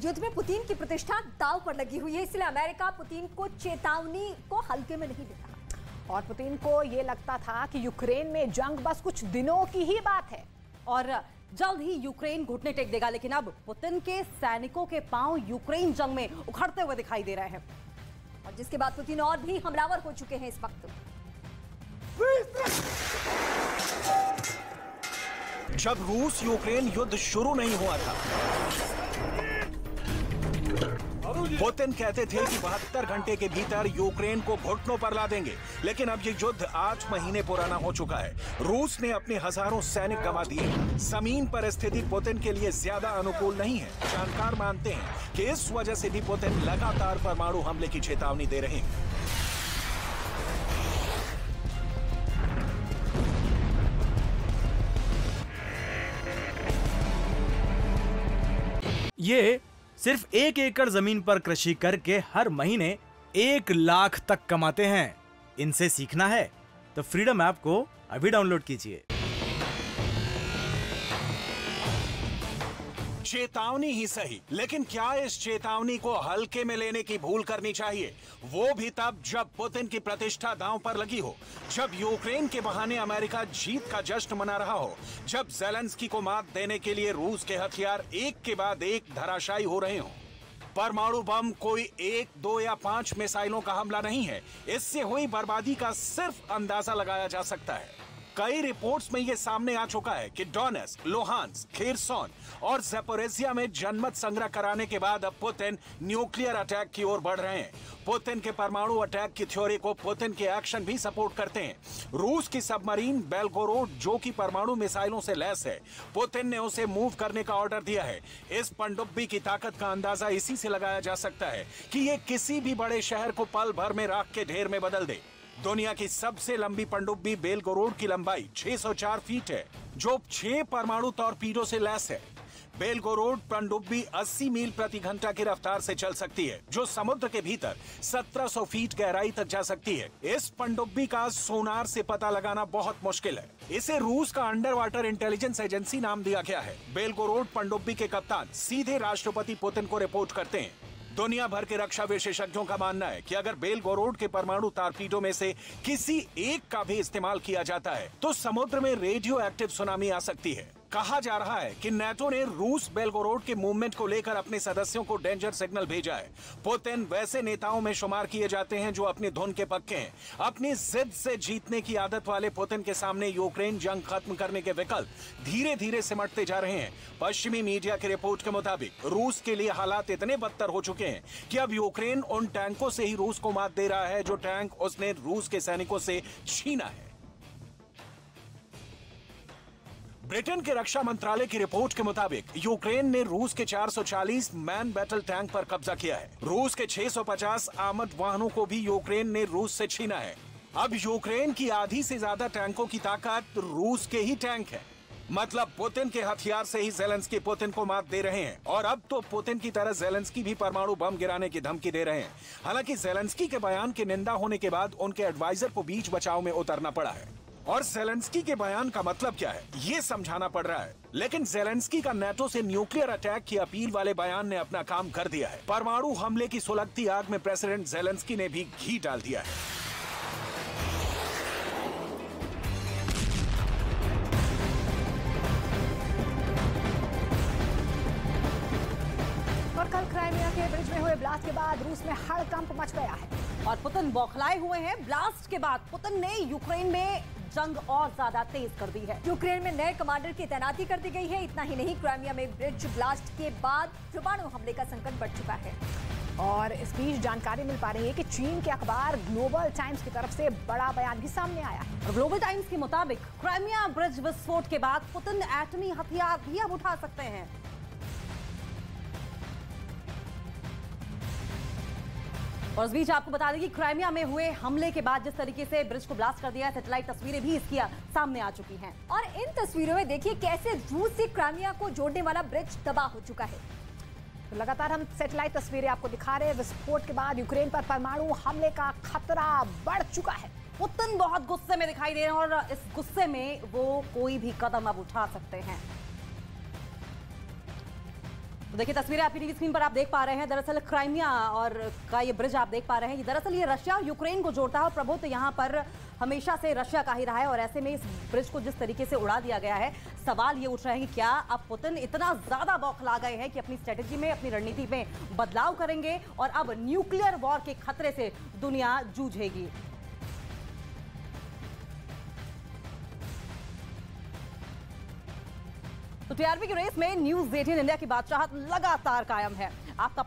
युद्ध में पुतिन की प्रतिष्ठा दांव पर लगी हुई है, इसलिए अमेरिका पुतिन को चेतावनी को हल्के में नहीं ले रहा। और पुतिन को यह लगता था कि यूक्रेन में जंग बस कुछ दिनों की ही बात है और जल्द ही यूक्रेन घुटने टेक देगा, लेकिन अब पुतिन के सैनिकों के पांव यूक्रेन जंग में उखड़ते हुए दिखाई दे रहे हैं और जिसके बाद पुतिन और भी हमलावर हो चुके हैं इस वक्त। जब रूस यूक्रेन युद्ध शुरू नहीं हुआ था, पुतिन कहते थे कि 72 घंटे के भीतर यूक्रेन को घुटनों पर ला देंगे, लेकिन अब ये युद्ध 8 महीने पुराना हो चुका है। रूस ने अपने हजारों सैनिक गंवा दिए। जमीन पर स्थिति पुतिन के लिए ज्यादा अनुकूल नहीं है। जानकार मानते हैं कि इस वजह से भी पुतिन लगातार परमाणु हमले की चेतावनी दे रहे हैं। ये सिर्फ 1 एकड़ जमीन पर कृषि करके हर महीने 1 लाख तक कमाते हैं। इनसे सीखना है तो फ्रीडम ऐप को अभी डाउनलोड कीजिए। चेतावनी ही सही, लेकिन क्या इस चेतावनी को हल्के में लेने की भूल करनी चाहिए? वो भी तब जब पुतिन की प्रतिष्ठा दांव पर लगी हो, जब यूक्रेन के बहाने अमेरिका जीत का जश्न मना रहा हो, जब ज़ेलेंस्की को मात देने के लिए रूस के हथियार एक के बाद एक धराशायी हो रहे हो। परमाणु बम कोई 1, 2 या 5 मिसाइलों का हमला नहीं है। इससे हुई बर्बादी का सिर्फ अंदाजा लगाया जा सकता है। कई रिपोर्ट्स में यह सामने आ चुका है कि डोनेट्स्क, लुहांस्क, खेरसोन और ज़पोरिज़िया में जनमत संग्रह कराने के बाद अब पुतिन न्यूक्लियर अटैक की ओर बढ़ रहे हैं। पुतिन के परमाणु अटैक की थ्योरी को पुतिन के एक्शन भी सपोर्ट करते हैं। रूस की सबमरीन बेलगोरोड, जो कि परमाणु मिसाइलों से लैस है, पुतिन ने उसे मूव करने का ऑर्डर दिया है। इस पनडुब्बी की ताकत का अंदाजा इसी से लगाया जा सकता है कि ये किसी भी बड़े शहर को पल भर में राख के ढेर में बदल दे। दुनिया की सबसे लंबी पनडुब्बी बेलगोरोड की लंबाई 604 फीट है, जो 6 परमाणु टॉर्पीडो से लैस है। बेलगोरोड पनडुब्बी 80 मील प्रति घंटा की रफ्तार से चल सकती है, जो समुद्र के भीतर 1700 फीट गहराई तक जा सकती है। इस पनडुब्बी का सोनार से पता लगाना बहुत मुश्किल है। इसे रूस का अंडर वाटर इंटेलिजेंस एजेंसी नाम दिया गया है। बेलगोरोड पनडुब्बी के कप्तान सीधे राष्ट्रपति पुतिन को रिपोर्ट करते हैं। दुनिया भर के रक्षा विशेषज्ञों का मानना है कि अगर बेलगोरोड के परमाणु टॉर्पीडो में से किसी एक का भी इस्तेमाल किया जाता है तो समुद्र में रेडियो एक्टिव सुनामी आ सकती है। कहा जा रहा है कि नाटो ने रूस बेलगोरोड के मूवमेंट को लेकर अपने सदस्यों को डेंजर सिग्नल भेजा है। पुतिन वैसे नेताओं में शुमार किए जाते हैं जो अपनी धुन के पक्के हैं। अपनी जिद से जीतने की आदत वाले पुतिन के सामने यूक्रेन जंग खत्म करने के विकल्प धीरे धीरे सिमटते जा रहे हैं। पश्चिमी मीडिया की रिपोर्ट के मुताबिक रूस के लिए हालात इतने बदतर हो चुके हैं कि अब यूक्रेन उन टैंकों से ही रूस को मात दे रहा है जो टैंक उसने रूस के सैनिकों से छीना है। ब्रिटेन के रक्षा मंत्रालय की रिपोर्ट के मुताबिक यूक्रेन ने रूस के 440 मैन बैटल टैंक पर कब्जा किया है। रूस के 650 आर्मर्ड वाहनों को भी यूक्रेन ने रूस से छीना है। अब यूक्रेन की आधी से ज्यादा टैंकों की ताकत रूस के ही टैंक है। मतलब पुतिन के हथियार से ही ज़ेलेंस्की पुतिन को मात दे रहे हैं और अब तो पुतिन की तरह ज़ेलेंस्की भी परमाणु बम गिराने की धमकी दे रहे हैं। हालांकि ज़ेलेंस्की के बयान की निंदा होने के बाद उनके एडवाइजर को बीच बचाव में उतरना पड़ा है और ज़ेलेंस्की के बयान का मतलब क्या है ये समझाना पड़ रहा है। लेकिन ज़ेलेंस्की का नाटो से न्यूक्लियर अटैक की अपील वाले बयान ने अपना काम कर दिया है। परमाणु हमले की सुलगती आग में प्रेसिडेंट ज़ेलेंस्की ने भी घी डाल दिया है। और कल क्राइमिया के ब्रिज में हुए ब्लास्ट के बाद रूस में हड़कंप मच गया है और पुतिन बौखलाए हुए हैं। ब्लास्ट के बाद पुतिन ने यूक्रेन में जंग और ज्यादा तेज कर दी है। यूक्रेन में नए कमांडर की तैनाती कर दी गई है। इतना ही नहीं, क्राइमिया में ब्रिज ब्लास्ट के बाद परमाणु हमले का संकट बढ़ चुका है। और इस बीच जानकारी मिल पा रही है कि चीन के अखबार ग्लोबल टाइम्स की तरफ से बड़ा बयान भी सामने आया है। और ग्लोबल टाइम्स के मुताबिक क्राइमिया ब्रिज विस्फोट के बाद पुतिन एटमी हथियार भी अब उठा सकते हैं। और इस बीच आपको बता दें कि क्राइमिया में हुए हमले के बाद जिस तरीके से ब्रिज को ब्लास्ट कर दिया है, सैटेलाइट तस्वीरें भी इसकी सामने आ चुकी हैं। और इन तस्वीरों में देखिए कैसे रूस से क्राइमिया को जोड़ने वाला ब्रिज तबाह हो चुका है। तो लगातार हम सैटेलाइट तस्वीरें आपको दिखा रहे हैं। विस्फोट के बाद यूक्रेन पर परमाणु हमले का खतरा बढ़ चुका है। पुतिन बहुत गुस्से में दिखाई दे रहे हैं और इस गुस्से में वो कोई भी कदम अब उठा सकते हैं। तो देखिए तस्वीरें आपकी टीवी स्क्रीन पर आप देख पा रहे हैं। दरअसल क्राइमिया और का ये ब्रिज आप देख पा रहे हैं, दरअसल ये रशिया और यूक्रेन को जोड़ता है और प्रभुत्व यहाँ पर हमेशा से रशिया का ही रहा है। और ऐसे में इस ब्रिज को जिस तरीके से उड़ा दिया गया है, सवाल ये उठ रहे हैं कि क्या अब पुतिन इतना ज्यादा बौखला गए हैं कि अपनी स्ट्रेटेजी में, अपनी रणनीति में बदलाव करेंगे और अब न्यूक्लियर वॉर के खतरे से दुनिया जूझेगी। तो टीआरपी की रेस में न्यूज़ 18 इंडिया की बादशाहत लगातार कायम है। आपका